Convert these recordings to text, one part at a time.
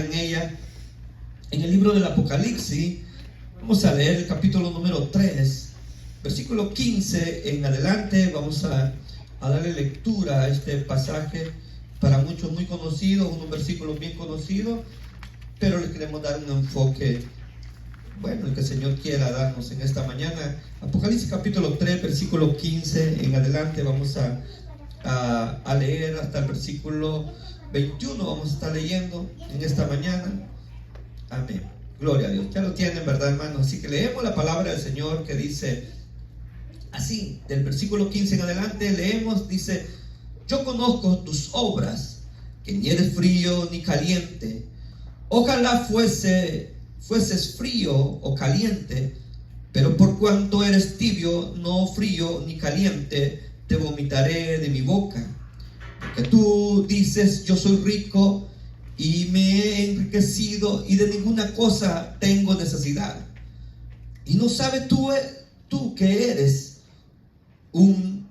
en ella. En el libro del Apocalipsis, vamos a leer el capítulo número 3, versículo 15 en adelante. Vamos a darle lectura a este pasaje, para muchos muy conocido, unos versículos bien conocidos, pero le queremos dar un enfoque, bueno, el que el Señor quiera darnos en esta mañana. Apocalipsis capítulo 3, versículo 15 en adelante. Vamos a leer hasta el versículo 21. Vamos a estar leyendo en esta mañana. Amén. Gloria a Dios. Ya lo tienen, ¿verdad, hermanos? Así que leemos la palabra del Señor, que dice así, del versículo 15 en adelante. Leemos, dice: yo conozco tus obras, que ni eres frío ni caliente. Ojalá fueses frío o caliente, pero por cuanto eres tibio, no frío ni caliente, te vomitaré de mi boca. Porque tú dices: yo soy rico y me he enriquecido, y de ninguna cosa tengo necesidad. Y no sabes tú que eres un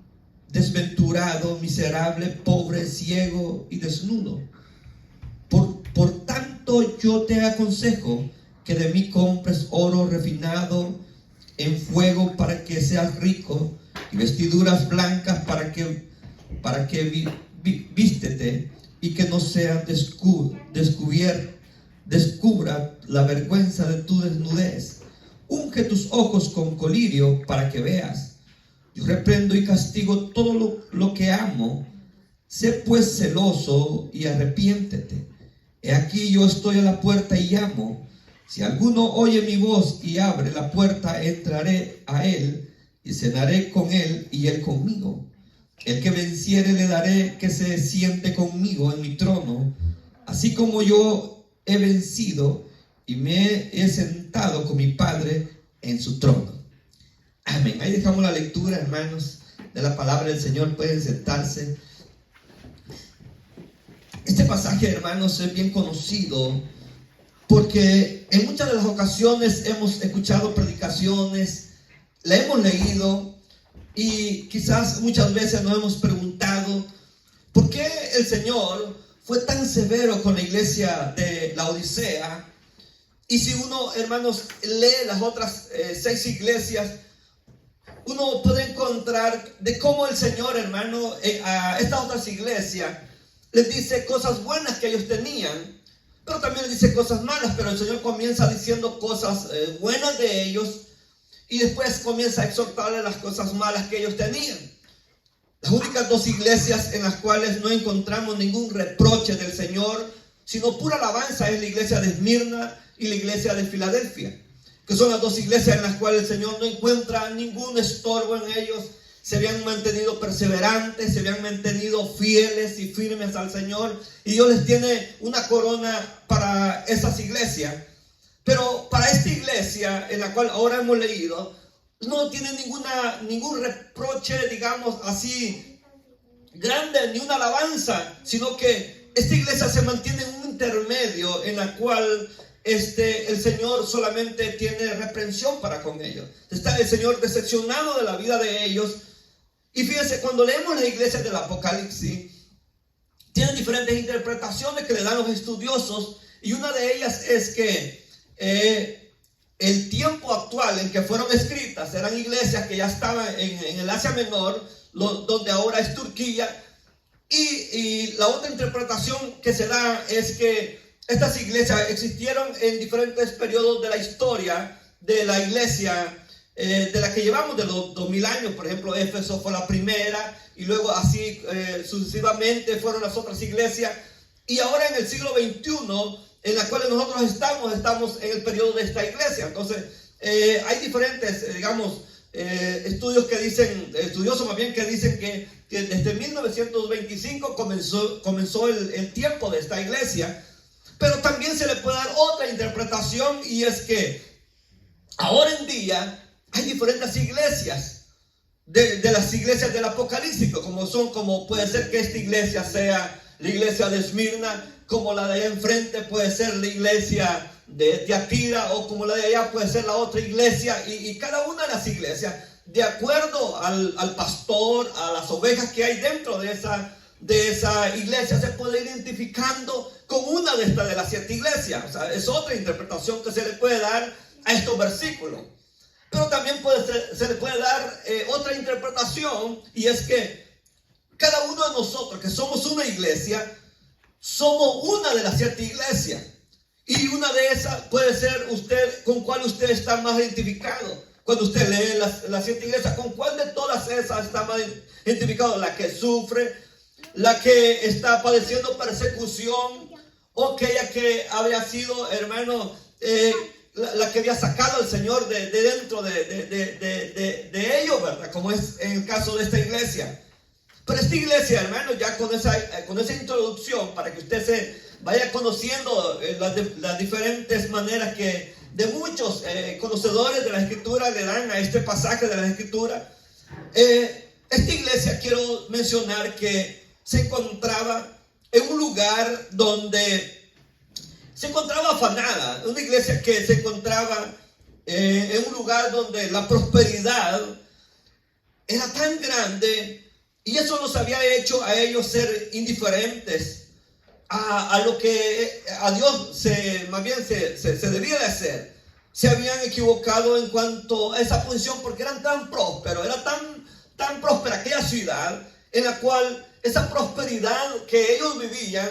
desventurado, miserable, pobre, ciego y desnudo. Por tanto, yo te aconsejo que de mí compres oro refinado en fuego para que seas rico, y vestiduras blancas para que vístete, y que no sea descubra la vergüenza de tu desnudez. Unge tus ojos con colirio para que veas. Yo reprendo y castigo todo lo que amo. Sé pues celoso y arrepiéntete. He aquí, yo estoy a la puerta y llamo. Si alguno oye mi voz y abre la puerta, entraré a él y cenaré con él y él conmigo. El que venciere, le daré que se siente conmigo en mi trono, así como yo he vencido y me he sentado con mi Padre en su trono. Amén. Ahí dejamos la lectura, hermanos, de la palabra del Señor. Pueden sentarse. Este pasaje, hermanos, es bien conocido porque en muchas de las ocasiones hemos escuchado predicaciones, la hemos leído, y quizás muchas veces nos hemos preguntado ¿por qué el Señor fue tan severo con la iglesia de la Odisea? Y si uno, hermanos, lee las otras 6 iglesias, uno puede encontrar de cómo el Señor, hermano, a estas otras iglesias les dice cosas buenas que ellos tenían, pero también les dice cosas malas. Pero el Señor comienza diciendo cosas buenas de ellos, y después comienza a exhortarle las cosas malas que ellos tenían. Las únicas 2 iglesias en las cuales no encontramos ningún reproche del Señor, sino pura alabanza, es la iglesia de Esmirna y la iglesia de Filadelfia, que son las 2 iglesias en las cuales el Señor no encuentra ningún estorbo en ellos. Se habían mantenido perseverantes, se habían mantenido fieles y firmes al Señor, y Dios les tiene una corona para esas iglesias. Pero para esta iglesia en la cual ahora hemos leído, no tiene ningún reproche, digamos así, grande, ni una alabanza, sino que esta iglesia se mantiene en un intermedio en la cual el Señor solamente tiene reprensión para con ellos. Está el Señor decepcionado de la vida de ellos. Y fíjense, cuando leemos la iglesia del Apocalipsis, tienen diferentes interpretaciones que le dan los estudiosos, y una de ellas es que el tiempo actual en que fueron escritas eran iglesias que ya estaban en el Asia Menor, donde ahora es Turquía. Y la otra interpretación que se da es que estas iglesias existieron en diferentes periodos de la historia de la iglesia, de la que llevamos de los 2000 años. Por ejemplo, Éfeso fue la primera, y luego así sucesivamente fueron las otras iglesias. Y ahora en el siglo XXI, en la cual nosotros estamos en el periodo de esta iglesia. Entonces, hay diferentes, digamos, estudiosos más bien, que dicen que desde 1925 comenzó el tiempo de esta iglesia. Pero también se le puede dar otra interpretación, y es que ahora en día hay diferentes iglesias de las iglesias del Apocalipsis, como puede ser que esta iglesia sea la iglesia de Esmirna, como la de allá enfrente puede ser la iglesia de Tiatira, o como la de allá puede ser la otra iglesia, y cada una de las iglesias, de acuerdo al pastor, a las ovejas que hay dentro de de esa iglesia se puede ir identificando con una de estas de las 7 iglesias. O sea, es otra interpretación que se le puede dar a estos versículos. Pero también se le puede dar otra interpretación, y es que cada uno de nosotros que somos una iglesia, somos una de las 7 iglesias. Y una de esas puede ser usted, con cuál usted está más identificado. Cuando usted lee las 7 iglesias, ¿con cuál de todas esas está más identificado? La que sufre, la que está padeciendo persecución, o aquella que había sido, hermano, la que había sacado al Señor de dentro de ellos, ¿verdad? Como es en el caso de esta iglesia. Pero esta iglesia, hermano, ya con esa introducción, para que usted se vaya conociendo las diferentes maneras que de muchos conocedores de la Escritura le dan a este pasaje de la Escritura. Esta iglesia, quiero mencionar que se encontraba en un lugar donde se encontraba afanada, una iglesia que se encontraba en un lugar donde la prosperidad era tan grande, y eso los había hecho a ellos ser indiferentes a lo que a Dios más bien se debía de hacer. Se habían equivocado en cuanto a esa posición, porque eran tan prósperos, era tan próspera aquella ciudad, en la cual esa prosperidad que ellos vivían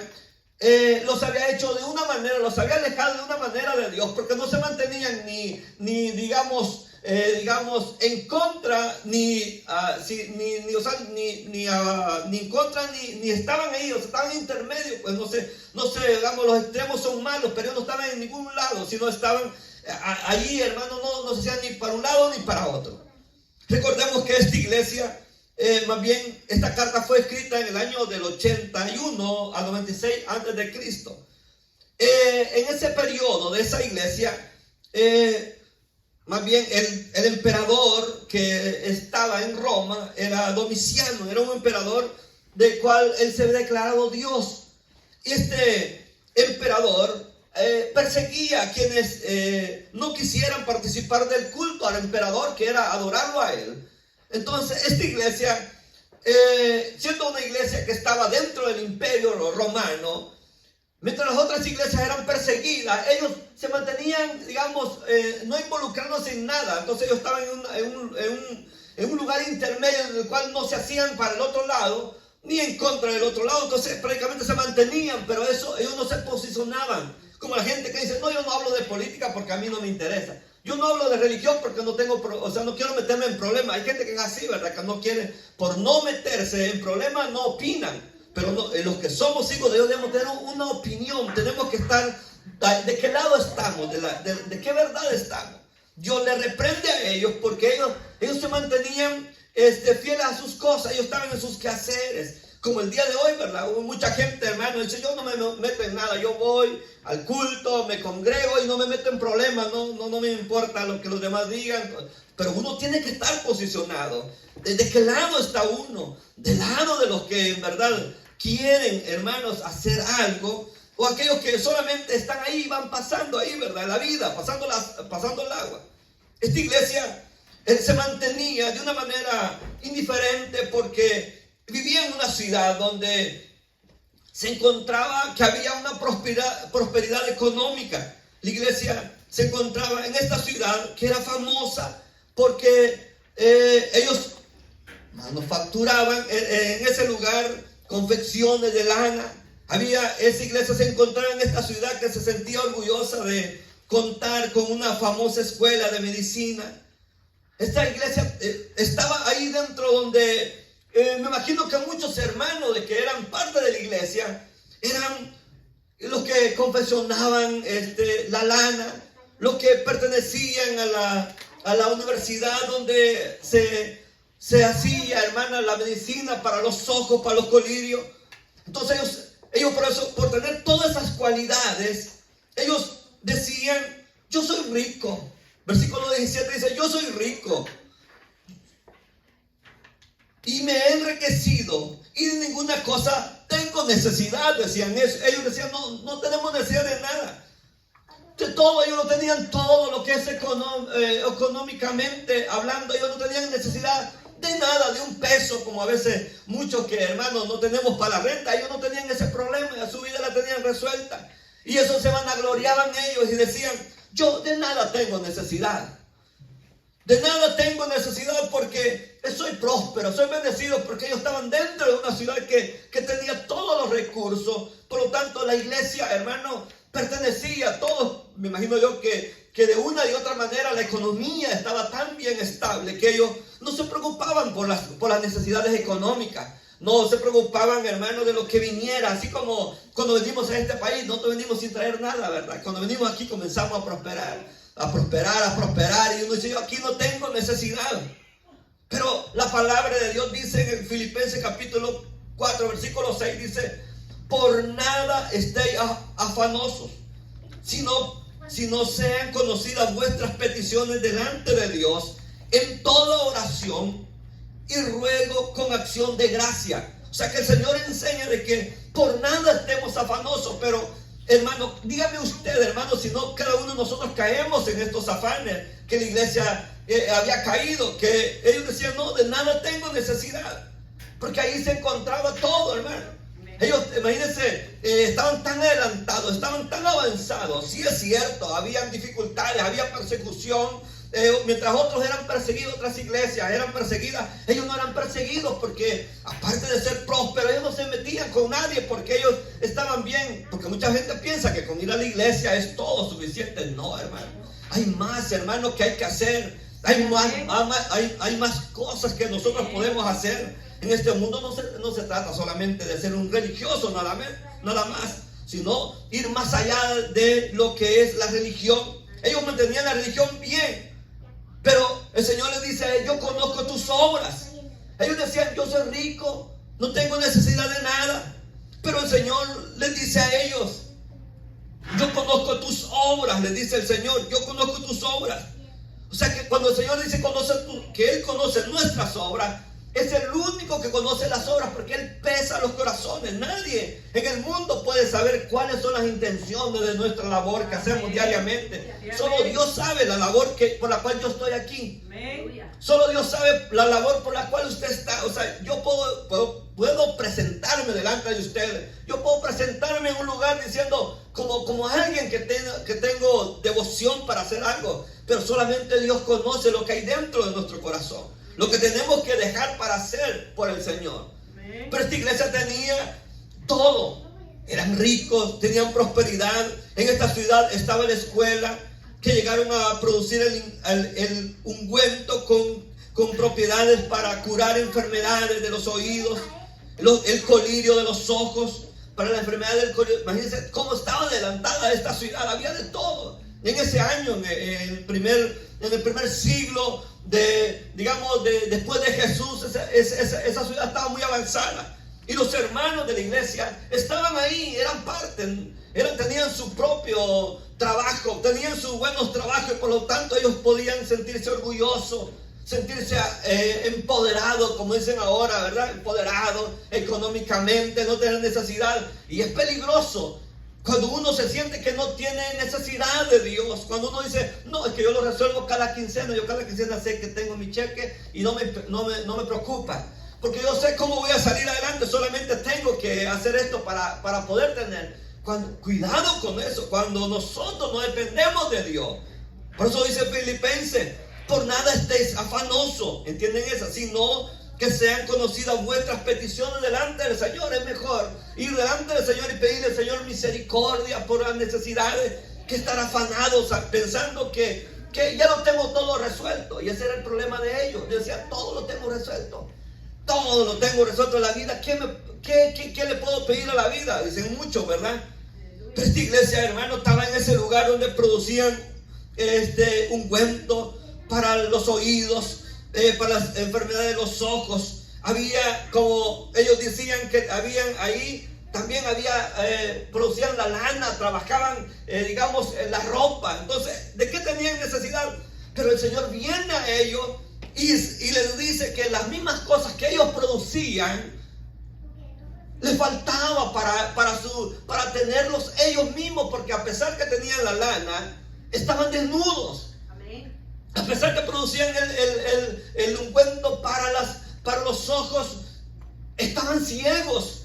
los había hecho de una manera, los había alejado de una manera de Dios, porque no se mantenían ni digamos en contra, ni en contra, ni estaban ahí, o sea, estaban intermedios. Pues no sé, digamos, los extremos son malos, pero ellos no estaban en ningún lado, sino estaban allí, hermano, no se hacían ni para un lado ni para otro. Recordemos que esta iglesia, más bien, esta carta fue escrita en el año del 81 a 96 antes de Cristo. En ese periodo de esa iglesia, más bien el emperador que estaba en Roma era Domiciano, era un emperador del cual él se había declarado Dios. Y este emperador perseguía a quienes no quisieran participar del culto al emperador, que era adorarlo a él. Entonces esta iglesia, siendo una iglesia que estaba dentro del imperio romano, mientras las otras iglesias eran perseguidas, ellos se mantenían, digamos, no involucrándose en nada. Entonces ellos estaban en un lugar intermedio en el cual no se hacían para el otro lado, ni en contra del otro lado. Entonces prácticamente se mantenían, pero ellos no se posicionaban. Como la gente que dice, no, yo no hablo de política porque a mí no me interesa. Yo no hablo de religión porque no quiero meterme en problemas. Hay gente que es así, ¿verdad? Que no quiere, por no meterse en problemas, no opinan. Pero los que somos hijos de Dios debemos tener una opinión. Tenemos que estar, ¿de qué lado estamos? ¿De qué verdad estamos? Dios les reprende a ellos porque ellos se mantenían fieles a sus cosas. Ellos estaban en sus quehaceres. Como el día de hoy, ¿verdad? Hubo mucha gente, hermano, dice, yo no me meto en nada. Yo voy al culto, me congrego y no me meto en problemas. No me importa lo que los demás digan. Pero uno tiene que estar posicionado. ¿De qué lado está uno? Del lado de los que en verdad quieren, hermanos, hacer algo, o aquellos que solamente están ahí, van pasando ahí, ¿verdad? La vida, pasando el agua. Esta iglesia se mantenía de una manera indiferente porque vivía en una ciudad donde se encontraba que había una prosperidad económica. La iglesia se encontraba en esta ciudad que era famosa porque ellos manufacturaban en ese lugar confecciones de lana. Esa iglesia se encontraba en esta ciudad que se sentía orgullosa de contar con una famosa escuela de medicina. Esta iglesia estaba ahí dentro donde me imagino que muchos hermanos de que eran parte de la iglesia eran los que confeccionaban la lana, los que pertenecían a la universidad donde se hacía, hermana, la medicina para los ojos, para los colirios. Entonces ellos por eso, por tener todas esas cualidades, ellos decían, yo soy rico. Versículo 17 dice, yo soy rico y me he enriquecido y de ninguna cosa tengo necesidad, decían eso. Ellos decían, no tenemos necesidad de nada. De todo, ellos no tenían todo lo que es económicamente hablando. Ellos no tenían necesidad de nada, de un peso, como a veces muchos que, hermanos, no tenemos para la renta. Ellos no tenían ese problema, ya su vida la tenían resuelta. Y eso se vanagloriaban ellos y decían: yo de nada tengo necesidad. De nada tengo necesidad porque soy próspero, soy bendecido, porque ellos estaban dentro de una ciudad que tenía todos los recursos. Por lo tanto, la iglesia, hermano, pertenecía a todos. Me imagino yo que de una y otra manera la economía estaba tan bien estable que ellos no se preocupaban por las necesidades económicas. No se preocupaban, hermano, de lo que viniera. Así como cuando venimos a este país, no venimos sin traer nada, ¿verdad? Cuando venimos aquí comenzamos a prosperar. Y uno dice: yo aquí no tengo necesidad. Pero la palabra de Dios dice en Filipenses capítulo 4 versículo 6, dice: por nada estéis afanosos, sino sean conocidas vuestras peticiones delante de Dios en toda oración y ruego con acción de gracia. O sea, que el Señor enseña de que por nada estemos afanosos. Pero, hermano, dígame usted, hermano, si no cada uno de nosotros caemos en estos afanes que la iglesia había caído, que ellos decían: no, de nada tengo necesidad, porque ahí se encontraba todo, hermano. Ellos, imagínense, estaban tan adelantados, estaban tan avanzados. Sí, es cierto, habían dificultades, había persecución. Mientras otros eran perseguidos, otras iglesias eran perseguidas, ellos no eran perseguidos, porque aparte de ser prósperos, ellos no se metían con nadie, porque ellos estaban bien. Porque mucha gente piensa que con ir a la iglesia es todo suficiente. No, hermano, hay más, hermano, que hay que hacer. Hay más cosas que nosotros podemos hacer en este mundo. No se trata solamente de ser un religioso nada más, sino ir más allá de lo que es la religión. Ellos mantenían la religión bien, pero el Señor les dice: yo conozco tus obras. Ellos decían: yo soy rico, no tengo necesidad de nada. Pero el Señor les dice a ellos: yo conozco tus obras. Les dice el Señor: yo conozco tus obras. O sea, que cuando el Señor dice que Él conoce nuestras obras, es el único que conoce las obras, porque Él pesa los corazones. Nadie en el mundo puede saber cuáles son las intenciones de nuestra labor que hacemos diariamente. Solo Dios sabe la labor por la cual yo estoy aquí. Solo Dios sabe la labor por la cual usted está. O sea, yo puedo presentarme delante de ustedes. Yo puedo presentarme en un lugar diciendo como alguien que tengo devoción para hacer algo. Pero solamente Dios conoce lo que hay dentro de nuestro corazón, lo que tenemos que dejar para hacer por el Señor. Pero esta iglesia tenía todo. Eran ricos, tenían prosperidad. En esta ciudad estaba la escuela, que llegaron a producir el ungüento con propiedades para curar enfermedades de los oídos, el colirio de los ojos, para la enfermedad del colirio. Imagínense cómo estaba adelantada esta ciudad. Había de todo. En ese año, en el primer siglo después de Jesús, esa ciudad estaba muy avanzada. Y los hermanos de la iglesia estaban ahí, eran parte, tenían su propio trabajo, tenían sus buenos trabajos, y por lo tanto ellos podían sentirse orgullosos, sentirse empoderados, como dicen ahora, ¿verdad? Empoderados económicamente, no tener necesidad. Y es peligroso cuando uno se siente que no tiene necesidad de Dios. Cuando uno dice: no, es que yo lo resuelvo cada quincena. Yo cada quincena sé que tengo mi cheque y no me preocupa, porque yo sé cómo voy a salir adelante. Solamente tengo que hacer esto para poder tener. Cuidado con eso, cuando nosotros no dependemos de Dios. Por eso dice Filipenses: por nada estéis afanosos. ¿Entienden eso? Sino que sean conocidas vuestras peticiones delante del Señor. Es mejor ir delante del Señor y pedirle al Señor misericordia por las necesidades, que estar afanados pensando que ya lo tengo todo resuelto. Y ese era el problema de ellos. Yo decía: todo lo tengo resuelto. Todo lo tengo resuelto en la vida. ¿Qué le puedo pedir a la vida? Dicen muchos, ¿verdad? Pero esta iglesia, hermano, estaba en ese lugar donde producían ungüento para los oídos, para las enfermedades de los ojos. Había, como ellos decían, que habían ahí, también producían la lana, trabajaban, la ropa. Entonces, ¿de qué tenían necesidad? Pero el Señor viene a ellos y les dice que las mismas cosas que ellos producían les faltaba para tenerlos ellos mismos, porque a pesar que tenían la lana, estaban desnudos. A pesar que producían el ungüento para los ojos, estaban ciegos.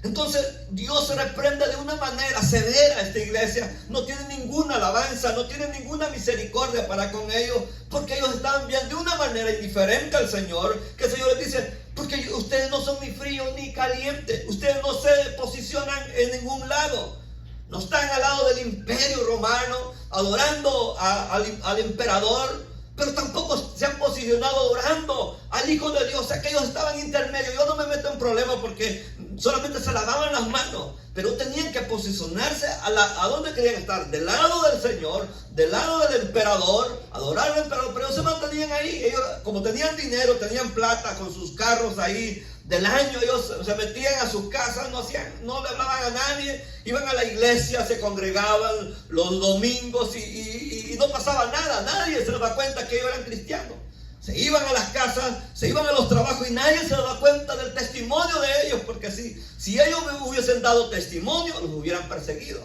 Entonces Dios reprende de una manera severa a esta iglesia. No tiene ninguna alabanza, no tiene ninguna misericordia para con ellos, porque ellos estaban bien de una manera indiferente al Señor. Que el Señor les dice: porque ustedes no son ni fríos ni calientes, ustedes no se posicionan en ningún lado, no están al lado del imperio romano adorando al emperador, pero tampoco se han posicionado adorando al Hijo de Dios. O sea, que ellos estaban intermedios. Yo no me meto en problemas porque solamente se lavaban las manos, pero tenían que posicionarse a donde querían estar: del lado del Señor, del lado del emperador, adorar al emperador. Pero ellos se mantenían ahí. Ellos, como tenían dinero, tenían plata, con sus carros ahí del año, ellos se metían a sus casas, no le hablaban a nadie, iban a la iglesia, se congregaban los domingos y no pasaba nada. Nadie se daba cuenta que ellos eran cristianos. Se iban a las casas, se iban a los trabajos y nadie se daba cuenta del testimonio de ellos, porque si ellos hubiesen dado testimonio, los hubieran perseguido.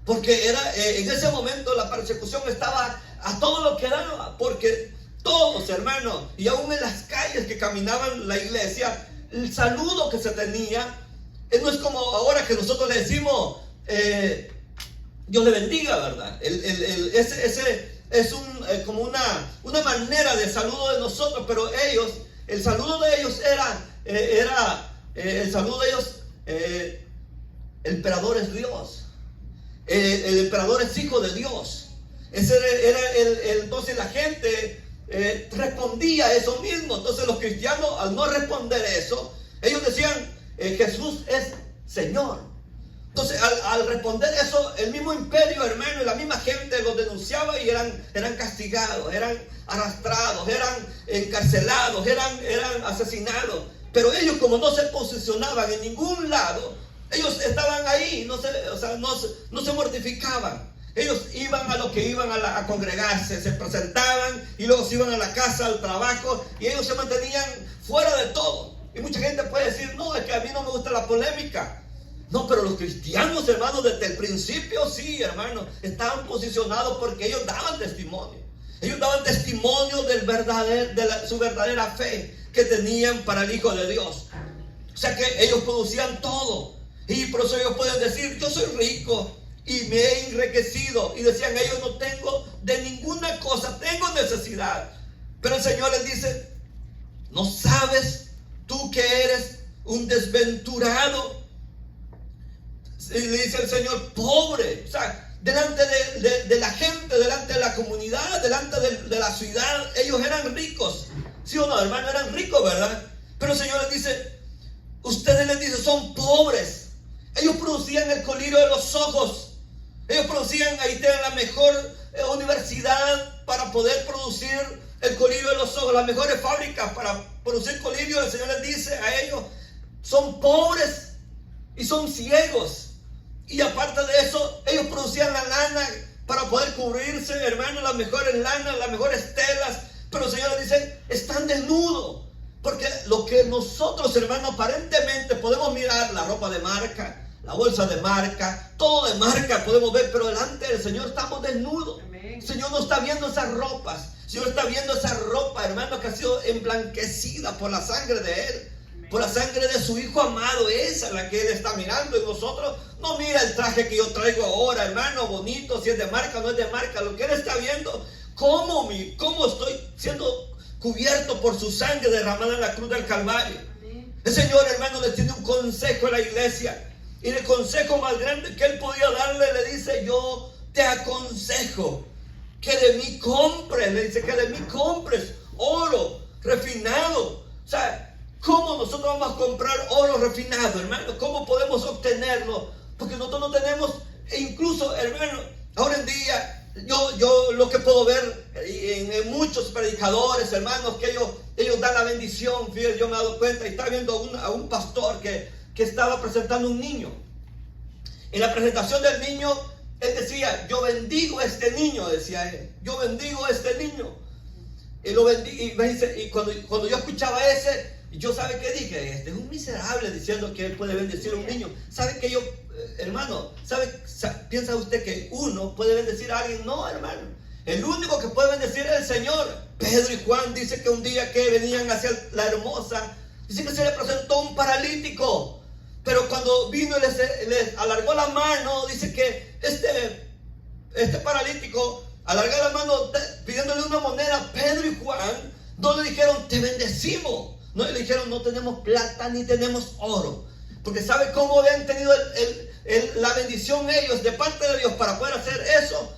Porque en ese momento la persecución estaba a todo lo que daba, porque todos, hermanos, y aún en las calles que caminaban la iglesia, el saludo que se tenía no es como ahora que nosotros le decimos Dios le bendiga, ¿verdad? Ese es como una manera de saludo de nosotros, pero ellos, el saludo de ellos el saludo de ellos, el emperador es Dios, el emperador es hijo de Dios. Ese entonces la gente respondía eso mismo. Entonces los cristianos, al no responder eso, ellos decían Jesús es Señor. Entonces al responder eso, el mismo imperio, hermano, y la misma gente los denunciaba y eran castigados, eran arrastrados, eran encarcelados, eran asesinados. Pero ellos, como no se posicionaban en ningún lado, ellos estaban ahí, no se mortificaban. Ellos iban a lo que iban a congregarse, se presentaban y luego se iban a la casa, al trabajo, y ellos se mantenían fuera de todo. Y mucha gente puede decir: no, es que a mí no me gusta la polémica. No, pero los cristianos, hermanos, desde el principio sí, hermanos, estaban posicionados porque ellos daban testimonio. Ellos daban testimonio su verdadera fe que tenían para el Hijo de Dios. O sea que ellos producían todo. Y por eso ellos pueden decir: yo soy rico y me he enriquecido. Y decían ellos: no tengo de ninguna cosa, tengo necesidad. Pero el Señor les dice: ¿no sabes tú que eres un desventurado? Y le dice el Señor: pobre. O sea, delante de la gente, delante de la comunidad, delante de la ciudad, ellos eran ricos. ¿Sí o no, hermano? Eran ricos, ¿verdad? Pero el Señor les dice: ustedes, les dice, son pobres. Ellos producían el colirio de los ojos. Ellos producían, ahí tienen la mejor universidad para poder producir el colirio de los ojos, las mejores fábricas para producir colirio. El Señor les dice a ellos: son pobres y son ciegos. Y aparte de eso, ellos producían la lana para poder cubrirse, hermano, las mejores lanas, las mejores telas. Pero el Señor les dice: están desnudos. Porque lo que nosotros, hermano, aparentemente podemos mirar, la ropa de marca, la bolsa de marca, todo de marca podemos ver, pero delante del Señor estamos desnudos. Amén. El Señor no está viendo esas ropas. El Señor está viendo esa ropa, hermano, que ha sido emblanquecida por la sangre de Él, por la sangre de su Hijo amado. Esa es la que Él está mirando. Y nosotros no mira el traje que yo traigo ahora, hermano, bonito, si es de marca o no es de marca. Lo que Él está viendo, cómo estoy siendo cubierto por su sangre derramada en la cruz del Calvario. El Señor, hermano, le tiene un consejo a la iglesia. Y el consejo más grande que Él podía darle, le dice: yo te aconsejo que de mí compres. Le dice: que de mí compres oro refinado. O sea, ¿cómo nosotros vamos a comprar oro refinado, hermano? ¿Cómo podemos obtenerlo? Porque nosotros no tenemos. E incluso, hermano, ahora en día, yo lo que puedo ver en muchos predicadores, hermanos, que ellos dan la bendición. Fíjate, yo me he dado cuenta y estaba viendo a un pastor que estaba presentando un niño. En la presentación del niño, él decía: yo bendigo a este niño, decía él. Yo bendigo a este niño. Y lo bendigo. Y cuando yo escuchaba ese, yo, ¿sabe qué dije? Este es un miserable diciendo que él puede bendecir a un niño. ¿Sabe que hermano, piensa usted que uno puede bendecir a alguien? No, hermano. El único que puede bendecir es el Señor. Pedro y Juan dice que un día que venían hacia la Hermosa, dice que se le presentó un paralítico. Pero cuando vino y les alargó la mano, dice que este paralítico alargó la mano pidiéndole una moneda. Pedro y Juan no le dijeron, te bendecimos. No le dijeron, no tenemos plata ni tenemos oro. Porque ¿sabe cómo habían tenido la bendición ellos de parte de Dios para poder hacer eso?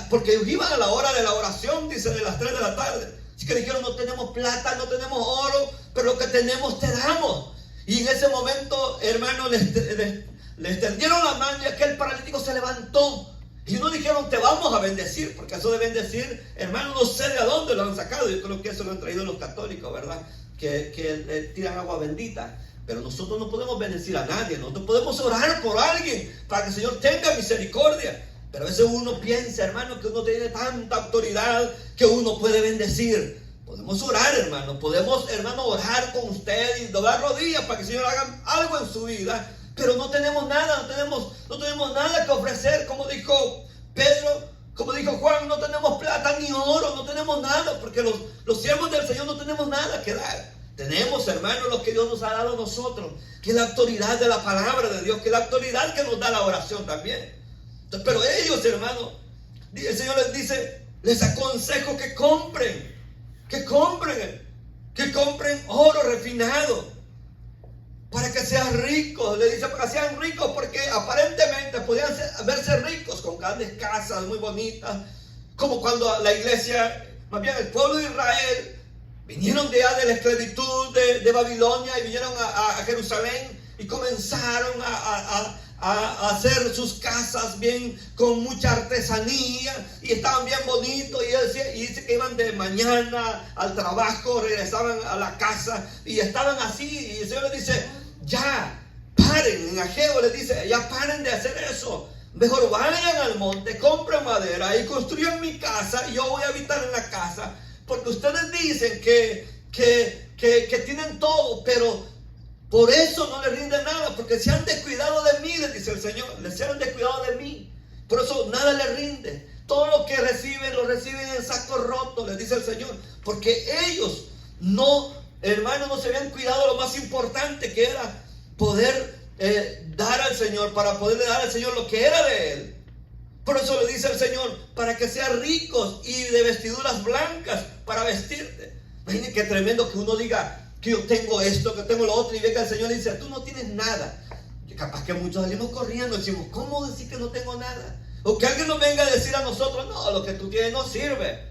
Porque iban a la hora de la oración, dice, de las 3 de la tarde. Así que dijeron, no tenemos plata, no tenemos oro, pero lo que tenemos te damos. Y en ese momento, hermano, les tendieron la mano y aquel paralítico se levantó. Y no dijeron, te vamos a bendecir, porque eso de bendecir, hermano, no sé de dónde lo han sacado. Yo creo que eso lo han traído los católicos, ¿verdad? Que tiran agua bendita. Pero nosotros no podemos bendecir a nadie. Nosotros podemos orar por alguien para que el Señor tenga misericordia. Pero a veces uno piensa, hermano, que uno tiene tanta autoridad que uno puede bendecir. Podemos orar, hermano. Podemos, hermano, orar con usted y doblar rodillas para que el Señor haga algo en su vida. Pero no tenemos nada, no tenemos nada que ofrecer. Como dijo Pedro, como dijo Juan, no tenemos plata ni oro, no tenemos nada. Porque los siervos del Señor no tenemos nada que dar. Tenemos, hermano, lo que Dios nos ha dado a nosotros, que es la autoridad de la palabra de Dios, que es la autoridad que nos da la oración también. Entonces, pero ellos, hermano, el Señor les dice, les aconsejo que compren oro refinado, para que sean ricos. Le dice, para que sean ricos, porque aparentemente podían verse ricos con grandes casas muy bonitas, como cuando la iglesia, más bien el pueblo de Israel, vinieron de la esclavitud de Babilonia y vinieron a Jerusalén y comenzaron a hacer sus casas bien, con mucha artesanía, y estaban bien bonitos. Y dice que iban de mañana al trabajo, regresaban a la casa y estaban así. Y el Señor les dice, ya paren. En Ageo les dice, ya paren de hacer eso. Mejor vayan al monte, compren madera y construyan mi casa, y yo voy a habitar en la casa. Porque ustedes dicen que tienen todo, pero por eso no les rinde nada, porque se han descuidado de mí, les dice el Señor. Se han descuidado de mí, por eso nada les rinde. Todo lo que reciben, lo reciben en sacos rotos, les dice el Señor. Porque ellos no, hermanos, no se habían cuidado lo más importante, que era poder dar al Señor, para poderle dar al Señor lo que era de Él. Por eso le dice el Señor, para que sean ricos y de vestiduras blancas para vestirte. Imagínate qué tremendo que uno diga que yo tengo esto, que tengo lo otro, y venga el Señor y dice, tú no tienes nada. Y capaz que muchos salimos corriendo y decimos, ¿cómo decir que no tengo nada? O que alguien nos venga a decir a nosotros, no, lo que tú tienes no sirve.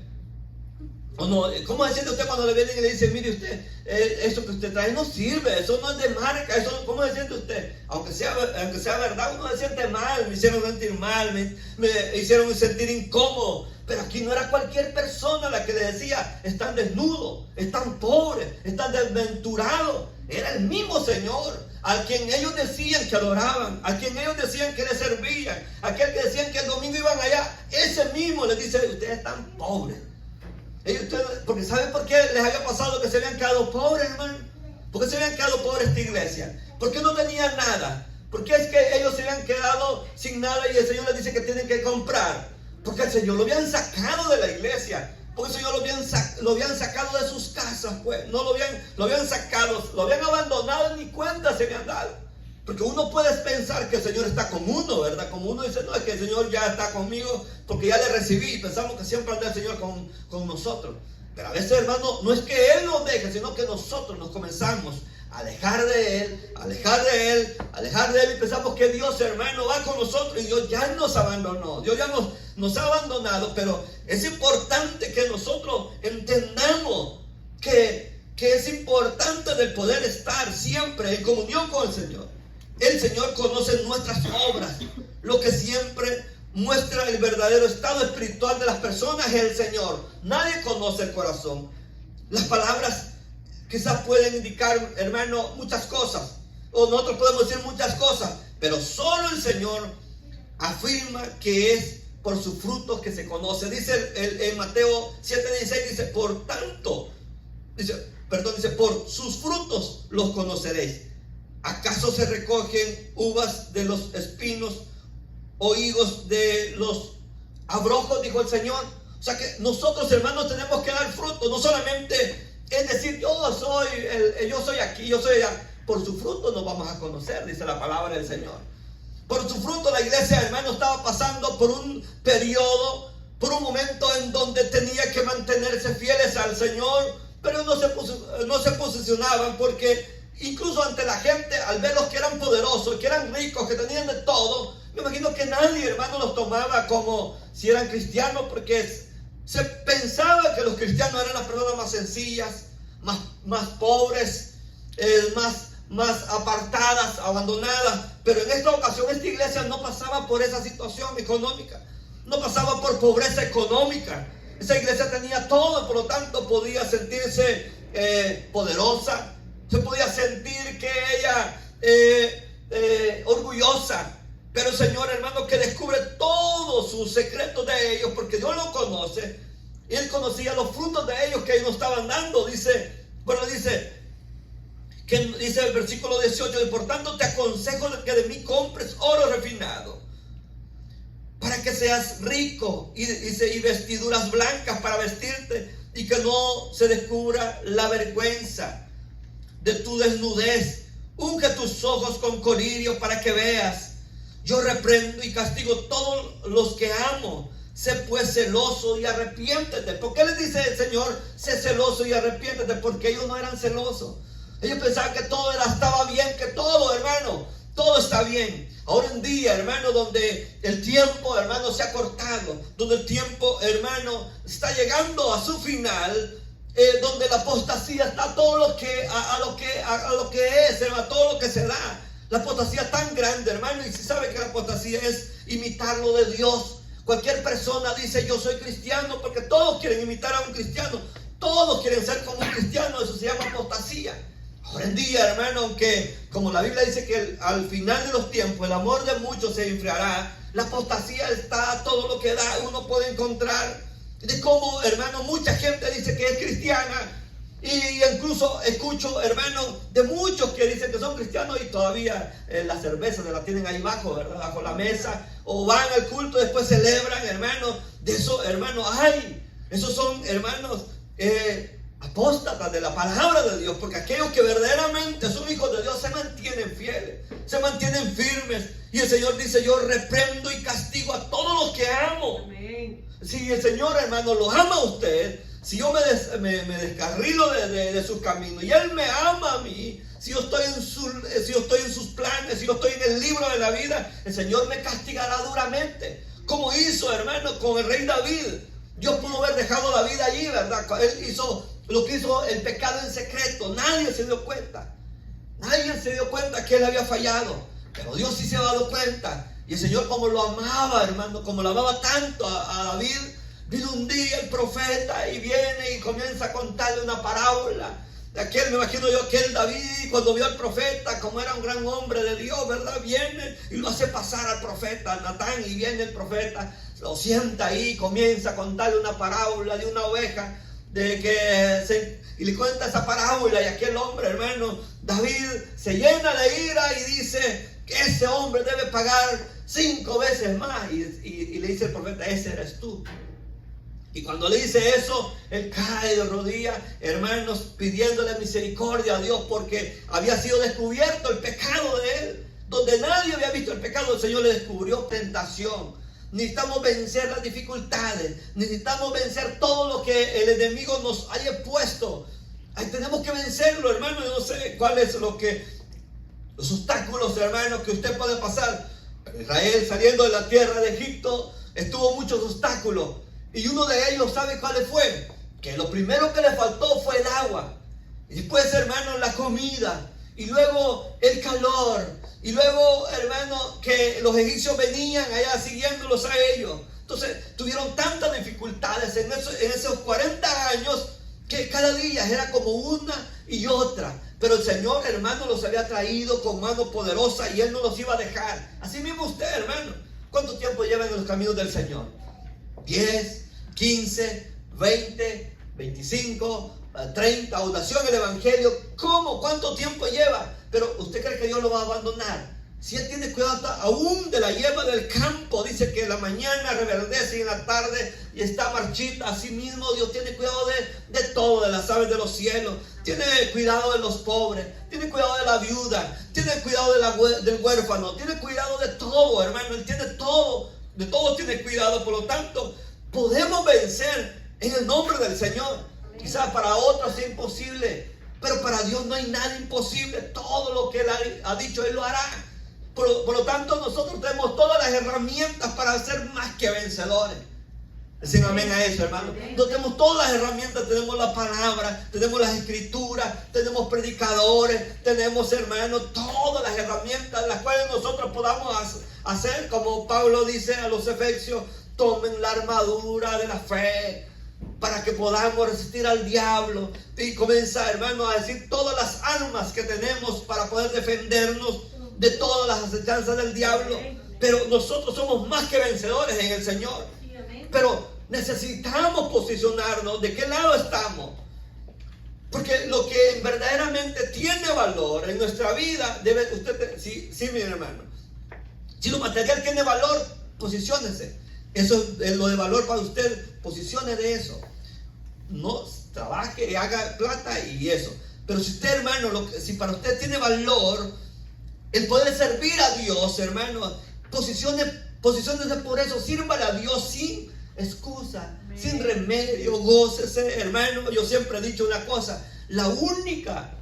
O no, ¿cómo siente usted cuando le vienen y le dicen, mire usted, eso que usted trae no sirve, eso no es de marca, eso no, ¿cómo se siente usted? Aunque sea verdad, uno se siente mal, me hicieron sentir mal, me hicieron sentir incómodo. Pero aquí no era cualquier persona la que le decía, están desnudos, están pobres, están desventurados. Era el mismo Señor, a quien ellos decían que adoraban, a quien ellos decían que le servían, aquel que decían que el domingo iban allá. Ese mismo les dice, ustedes están pobres. Porque ¿saben por qué les había pasado que se habían quedado pobres, hermano? ¿Por qué se habían quedado pobres esta iglesia? Porque no tenían nada. Porque es que ellos se habían quedado sin nada y el Señor les dice que tienen que comprar. Porque el Señor lo habían sacado de la iglesia. Porque el Señor lo habían sacado de sus casas, pues. No lo habían sacado, lo habían abandonado, ni cuenta se habían dado. Porque uno puede pensar que el Señor está con uno, ¿verdad? Como uno dice, no, es que el Señor ya está conmigo porque ya le recibí. Y pensamos que siempre anda el Señor con nosotros. Pero a veces, hermano, no es que Él nos deje, sino que nosotros nos comenzamos a alejar de Él. Y pensamos que Dios, hermano, va con nosotros y Dios ya nos abandonó. Dios ya nos ha abandonado. Pero es importante que nosotros entendamos que es importante el poder estar siempre en comunión con el Señor. El Señor conoce nuestras obras. Lo que siempre muestra el verdadero estado espiritual de las personas es el Señor. Nadie conoce el corazón. Las palabras quizás pueden indicar, hermano, muchas cosas. O nosotros podemos decir muchas cosas. Pero solo el Señor afirma que es por sus frutos que se conoce. Dice en Mateo 7:16, dice, por sus frutos los conoceréis. ¿Acaso se recogen uvas de los espinos o higos de los abrojos? Dijo el Señor. O sea que nosotros, hermanos, tenemos que dar fruto. No solamente es decir, yo soy aquí, yo soy allá. Por su fruto nos vamos a conocer, dice la palabra del Señor. Por su fruto la iglesia, hermano, estaba pasando por un periodo, por un momento en donde tenía que mantenerse fieles al Señor, pero no se posicionaban, porque incluso ante la gente, al ver los que eran poderosos, que eran ricos, que tenían de todo, me imagino que nadie, hermano, los tomaba como si eran cristianos, porque se pensaba que los cristianos eran las personas más sencillas, más pobres, más apartadas, abandonadas. Pero en esta ocasión esta iglesia no pasaba por esa situación económica, no pasaba por pobreza económica. Esa iglesia tenía todo, por lo tanto podía sentirse poderosa, se podía sentir que ella orgullosa. Pero el Señor, hermano, que descubre todos sus secretos de ellos, porque Dios los conoce, y Él conocía los frutos de ellos que ellos estaban dando. Dice el versículo 18, y por tanto te aconsejo que de mí compres oro refinado, para que seas rico, y vestiduras blancas para vestirte, y que no se descubra la vergüenza de tu desnudez. Unge tus ojos con colirio para que veas. Yo reprendo y castigo todos los que amo. Sé pues celoso y arrepiéntete. ¿Por qué les dice el Señor, sé celoso y arrepiéntete? Porque ellos no eran celosos. Ellos pensaban que todo estaba bien, que todo, hermano, todo está bien. Ahora en día, hermano, donde el tiempo, hermano, se ha cortado, donde el tiempo, hermano, está llegando a su final, donde la apostasía está a lo que es, hermano, a todo lo que se da. La apostasía tan grande, hermano, y si sabe que la apostasía es imitar lo de Dios. Cualquier persona dice, yo soy cristiano, porque todos quieren imitar a un cristiano. Todos quieren ser como un cristiano, eso se llama apostasía. Ahora en día, hermano, aunque como la Biblia dice que al final de los tiempos el amor de muchos se enfriará, la apostasía está a todo lo que da. Uno puede encontrar de cómo, hermano, mucha gente dice que es cristiana, y incluso escucho, hermano, de muchos que dicen que son cristianos y todavía la cerveza se la tienen ahí bajo, ¿verdad? Bajo la mesa, o van al culto, después celebran, hermano. De eso, hermano, esos son, hermanos, apóstatas de la palabra de Dios, porque aquellos que verdaderamente son hijos de Dios se mantienen fieles, se mantienen firmes, y el Señor dice, yo reprendo y castigo a todos los que amo. Amén. Si el Señor, hermano, los ama a usted, si yo me descarrilo de sus caminos y Él me ama a mí, si yo estoy en sus planes, si yo estoy en el libro de la vida, el Señor me castigará duramente, como hizo, hermano, con el rey David. Dios pudo haber dejado la vida allí, ¿verdad? Él hizo lo que hizo, el pecado en secreto. Nadie se dio cuenta. Nadie se dio cuenta que él había fallado. Pero Dios sí se ha dado cuenta. Y el Señor, como lo amaba, hermano, como lo amaba tanto a David, vino un día el profeta y viene y comienza a contarle una parábola. De aquel, me imagino yo, aquel David, cuando vio al profeta, como era un gran hombre de Dios, ¿verdad? Viene y lo hace pasar al profeta Natán, y viene el profeta, lo sienta ahí, comienza a contarle una parábola de una oveja, y le cuenta esa parábola, y aquel hombre, hermano, David, se llena de ira y dice que ese hombre debe pagar 5 veces más, y le dice el profeta, ese eres tú. Y cuando le dice eso, él cae de rodillas, hermanos, pidiéndole misericordia a Dios, porque había sido descubierto el pecado de él. Donde nadie había visto el pecado, el Señor le descubrió tentación. Necesitamos vencer las dificultades, necesitamos vencer todo lo que el enemigo nos haya puesto. Ahí tenemos que vencerlo, hermano. Yo no sé cuáles son los obstáculos, hermano, que usted puede pasar. Israel, saliendo de la tierra de Egipto, estuvo muchos obstáculos. Y uno de ellos, ¿sabe cuál fue? Que lo primero que le faltó fue el agua. Y después, hermano, la comida. Y luego el calor. Y luego, hermano, que los egipcios venían allá siguiéndolos a ellos. Entonces, tuvieron tantas dificultades en esos 40 años, que cada día era como una y otra. Pero el Señor, hermano, los había traído con mano poderosa, y Él no los iba a dejar. Así mismo usted, hermano. ¿Cuánto tiempo lleva en los caminos del Señor? 10, 15, 20, 25, 30, oración, el evangelio. ¿Cómo? ¿Cuánto tiempo lleva? Pero ¿usted cree que Dios lo va a abandonar? Si Él tiene cuidado aún de la hierba del campo, dice que en la mañana reverdece y en la tarde y está marchita. Así mismo Dios tiene cuidado de todo, de las aves de los cielos. Tiene cuidado de los pobres, tiene cuidado de la viuda, tiene cuidado del huérfano, tiene cuidado de todo, hermano. Él tiene todo, de todo tiene cuidado. Por lo tanto, podemos vencer en el nombre del Señor. Quizás para otros es imposible, pero para Dios no hay nada imposible. Todo lo que Él ha dicho, Él lo hará. Por lo tanto, nosotros tenemos todas las herramientas para ser más que vencedores. Dicen amén a eso, hermano. Entonces tenemos todas las herramientas, tenemos la palabra, tenemos las escrituras, tenemos predicadores, tenemos, hermano, todas las herramientas las cuales nosotros podamos hacer, como Pablo dice a los efesios: tomen la armadura de la fe para que podamos resistir al diablo. Y comienza, hermano, a decir todas las armas que tenemos para poder defendernos de todas las acechanzas del diablo. Pero nosotros somos más que vencedores en el Señor. Pero necesitamos posicionarnos de qué lado estamos. Porque lo que verdaderamente tiene valor en nuestra vida, debe usted, sí, mi hermano. Si lo material tiene valor, posiciónese. Eso es lo de valor para usted. Posicione de eso. No trabaje y haga plata y eso. Pero si usted, hermano, si para usted tiene valor el poder servir a Dios, hermano, posiciónese por eso. Sírvale a Dios sin excusa, sin remedio. Gócese, hermano. Yo siempre he dicho una cosa: la única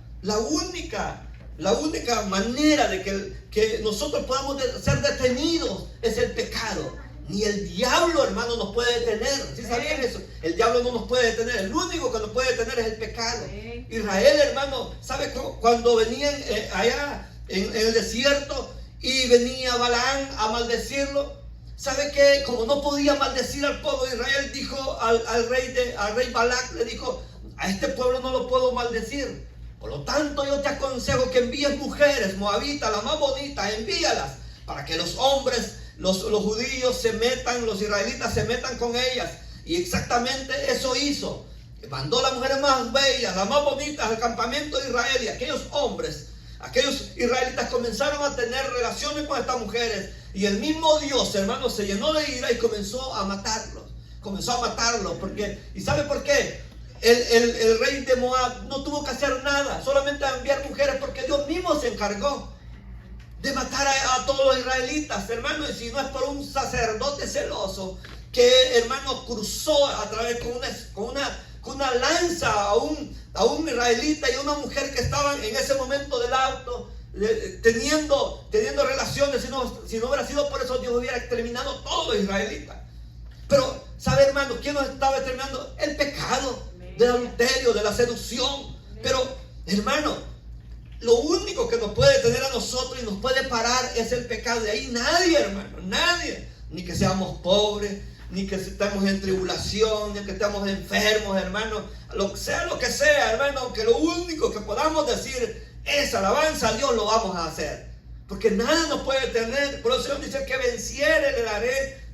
manera de que nosotros podamos ser detenidos es el pecado. Ni el diablo, hermano, nos puede detener. ¿Sí sabían eso? El diablo no nos puede detener. El único que nos puede detener es el pecado. Israel, hermano, ¿sabe cuando venían allá en el desierto y venía Balaam a maldecirlo? ¿Sabe qué? Como no podía maldecir al pueblo de Israel, dijo al rey Balac, le dijo: a este pueblo no lo puedo maldecir. Por lo tanto, yo te aconsejo que envíes mujeres moabitas, las más bonitas, envíalas, para que los hombres, los judíos se metan, los israelitas se metan con ellas. Y exactamente eso hizo. Mandó las mujeres más bellas, las más bonitas al campamento de Israel. Y aquellos israelitas comenzaron a tener relaciones con estas mujeres. Y el mismo Dios, hermano, se llenó de ira y comenzó a matarlos. ¿Y sabe por qué? El rey de Moab no tuvo que hacer nada, solamente enviar mujeres, porque Dios mismo se encargó de matar a todos los israelitas, hermano. Y si no es por un sacerdote celoso que, hermano, cruzó a través con una lanza a un israelita y a una mujer que estaban en ese momento del auto teniendo relaciones. Si no hubiera sido por eso, Dios hubiera exterminado a todos los israelitas. Pero, ¿sabe, hermano, quién nos estaba exterminando? El pecado del adulterio, de la seducción. Pero, hermano, lo único que nos puede detener a nosotros y nos puede parar es el pecado. De ahí nadie, hermano, nadie. Ni que seamos pobres, ni que estemos en tribulación, ni que estemos enfermos, hermano. Lo que sea, hermano, aunque lo único que podamos decir es alabanza a Dios, lo vamos a hacer. Porque nada nos puede detener. Por eso el Señor dice: el que venciere le daré.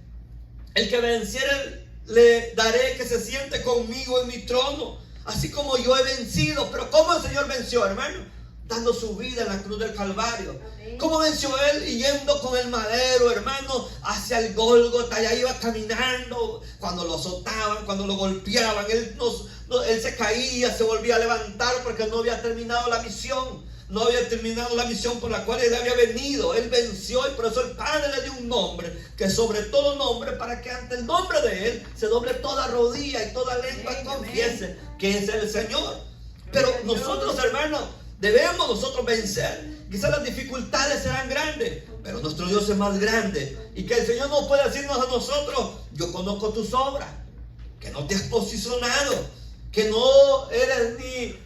El que venciere le daré que se siente conmigo en mi trono, así como yo he vencido. Pero ¿cómo el Señor venció, hermano? Dando su vida en la cruz del Calvario. ¿Cómo venció Él? Yendo con el madero, hermano, hacia el Gólgota. Allá iba caminando. Cuando lo azotaban, cuando lo golpeaban, él se caía, se volvía a levantar, porque no había terminado la misión. No había terminado la misión por la cual Él había venido. Él venció, y por eso el Padre le dio un nombre, que sobre todo nombre, para que ante el nombre de Él se doble toda rodilla y toda lengua confiese que es el Señor. Pero nosotros, hermanos, debemos nosotros vencer. Quizás las dificultades serán grandes, pero nuestro Dios es más grande. Y que el Señor no puede decirnos a nosotros: yo conozco tus obras, que no te has posicionado, que no eres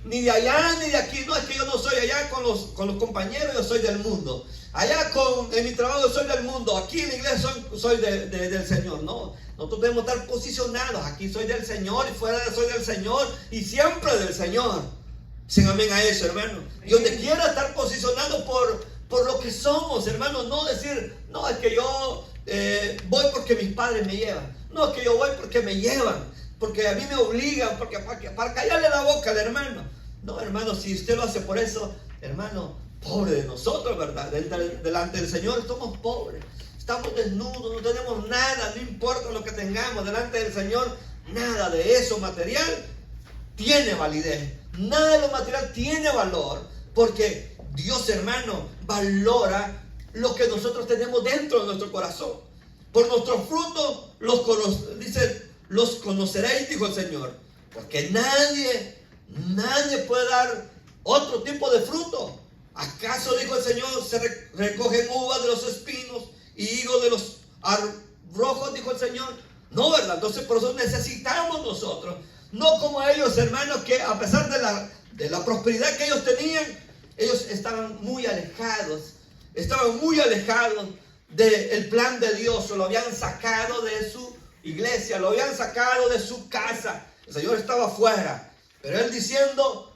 ni de allá ni de aquí. No, es que yo no soy allá con los compañeros, yo soy del mundo. Allá en mi trabajo yo soy del mundo, aquí en la iglesia soy del Señor. No, nosotros debemos estar posicionados. Aquí soy del Señor, y fuera soy del Señor, y siempre del Señor. Dicen amén a eso, hermano. Y donde quiera estar posicionado por lo que somos, hermano. No decir: no, es que yo voy porque mis padres me llevan. No, es que yo voy porque me llevan, porque a mí me obligan, para callarle la boca al hermano. No, hermano, si usted lo hace por eso, hermano, Pobre de nosotros, ¿verdad? Delante del Señor somos pobres. Estamos desnudos, no tenemos nada, no importa lo que tengamos delante del Señor, nada de eso material tiene validez. Nada de lo material tiene valor, porque Dios, hermano, valora lo que nosotros tenemos dentro de nuestro corazón. Por nuestros frutos los conoceréis, dijo el Señor. Porque nadie puede dar otro tipo de fruto. ¿Acaso, dijo el Señor, se recogen uvas de los espinos y higos de los rojos, dijo el Señor? No, ¿verdad? Entonces por eso necesitamos nosotros, no como ellos, hermanos, que a pesar de la prosperidad que ellos tenían, ellos estaban muy alejados del plan de Dios. Lo habían sacado de su iglesia, lo habían sacado de su casa. El Señor estaba afuera, pero ellos diciendo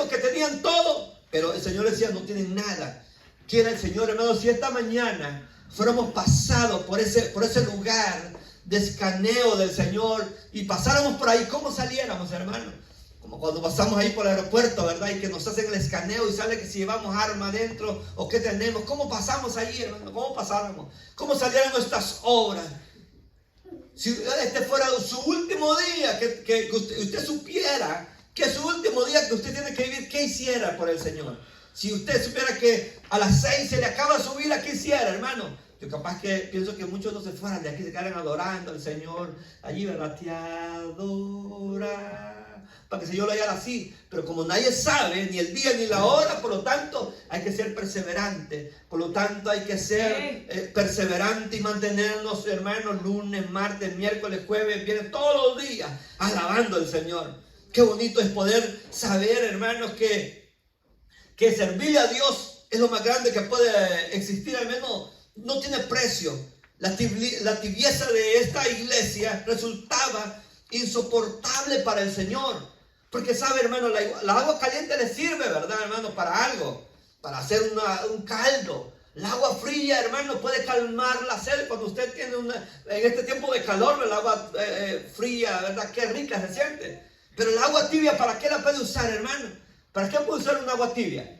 que tenían todo, pero el Señor decía, no tienen nada. Quiera el Señor, hermanos, si esta mañana fuéramos pasados por ese lugar de escaneo del Señor y pasáramos por ahí, ¿cómo saliéramos, hermano? Como cuando pasamos ahí por el aeropuerto, ¿verdad? Y que nos hacen el escaneo y sale que si llevamos arma adentro o qué tenemos. ¿Cómo pasamos allí, hermano? ¿Cómo pasáramos? ¿Cómo salieran nuestras obras? Si este fuera su último día, que usted supiera que su último día que usted tiene que vivir, ¿qué hiciera por el Señor? Si usted supiera que a las 6 se le acaba su vida, ¿qué hiciera, hermano? Yo capaz que pienso que muchos no se fueran de aquí, se quedaran adorando al Señor. Allí, ¿verdad? Te adora. Para que el Señor lo haga así. Pero como nadie sabe ni el día ni la hora, por lo tanto hay que ser perseverante. Por lo tanto hay que ser perseverante y mantenernos, hermanos, lunes, martes, miércoles, jueves, viernes, todos los días alabando al Señor. Qué bonito es poder saber, hermanos, que servirle a Dios es lo más grande que puede existir. Al menos no tiene precio. La tibieza de esta iglesia resultaba insoportable para el Señor. Porque sabe, hermano, la agua caliente le sirve, ¿verdad, hermano? Para algo, para hacer un caldo. El agua fría, hermano, puede calmar la sed. Cuando usted tiene en este tiempo de calor, el agua fría, ¿verdad? Qué rica se siente. Pero el agua tibia, ¿para qué la puede usar, hermano? ¿Para qué puede usar un agua tibia?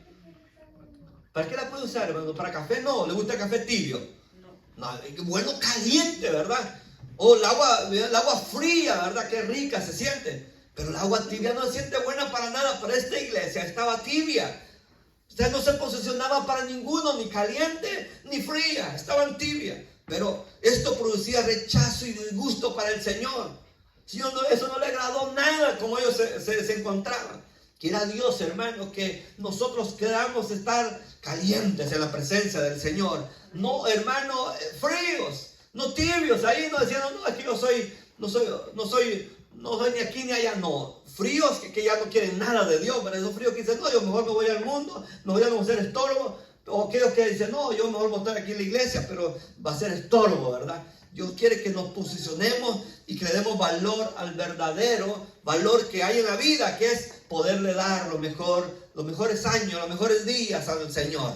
¿Para qué la puede usar, hermano? ¿Para café? No, ¿le gusta el café tibio? No, bueno, caliente, ¿verdad? O el agua fría, ¿verdad? Qué rica se siente. Pero el agua tibia no se siente buena para nada. Para esta iglesia estaba tibia. Usted no se posicionaba para ninguno, ni caliente ni fría. Estaban tibia. Pero esto producía rechazo y disgusto para el Señor. Señor, eso no le agradó nada como ellos se encontraban. Quiera Dios, hermano, que nosotros queramos estar calientes en la presencia del Señor. No, hermano, fríos, no tibios. Ahí no decían, no, es que yo no soy ni aquí ni allá. No, fríos que ya no quieren nada de Dios. Pero esos fríos que dicen, no, yo mejor me voy al mundo, no voy a ser estorbo. O aquellos que dicen, no, yo mejor voy a estar aquí en la iglesia, pero va a ser estorbo, ¿verdad? Dios quiere que nos posicionemos y que le demos valor al verdadero valor que hay en la vida, que es poderle dar los mejores años, los mejores días al Señor.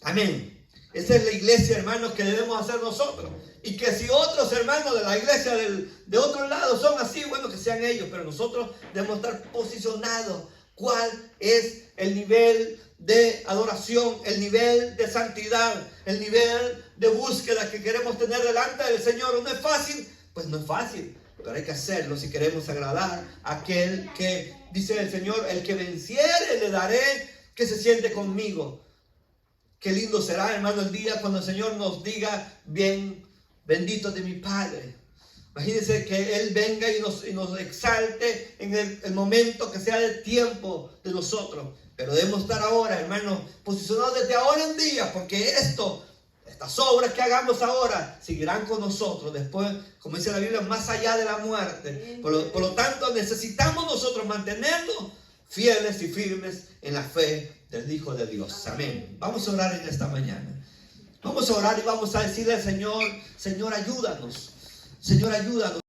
Amén. Esa es la iglesia, hermanos, que debemos hacer nosotros. Y que si otros hermanos de la iglesia de otro lado son así, bueno, que sean ellos. Pero nosotros debemos estar posicionados. ¿Cuál es el nivel de adoración, el nivel de santidad, el nivel de búsqueda que queremos tener delante del Señor? ¿No es fácil? Pues no es fácil, pero hay que hacerlo si queremos agradar a aquel que, dice el Señor, el que venciere le daré que se siente conmigo. Qué lindo será, hermano, el día cuando el Señor nos diga, bien, bendito de mi Padre. Imagínense que Él venga y nos exalte en el momento que sea el tiempo de nosotros. Pero debemos estar ahora, hermanos, posicionados desde ahora en día, porque estas obras que hagamos ahora seguirán con nosotros después, como dice la Biblia, más allá de la muerte. Por lo tanto, necesitamos nosotros mantenernos fieles y firmes en la fe del Hijo de Dios. Amén. Vamos a orar en esta mañana. Vamos a orar y vamos a decirle al Señor, Señor, ayúdanos. Señor, ayúdanos.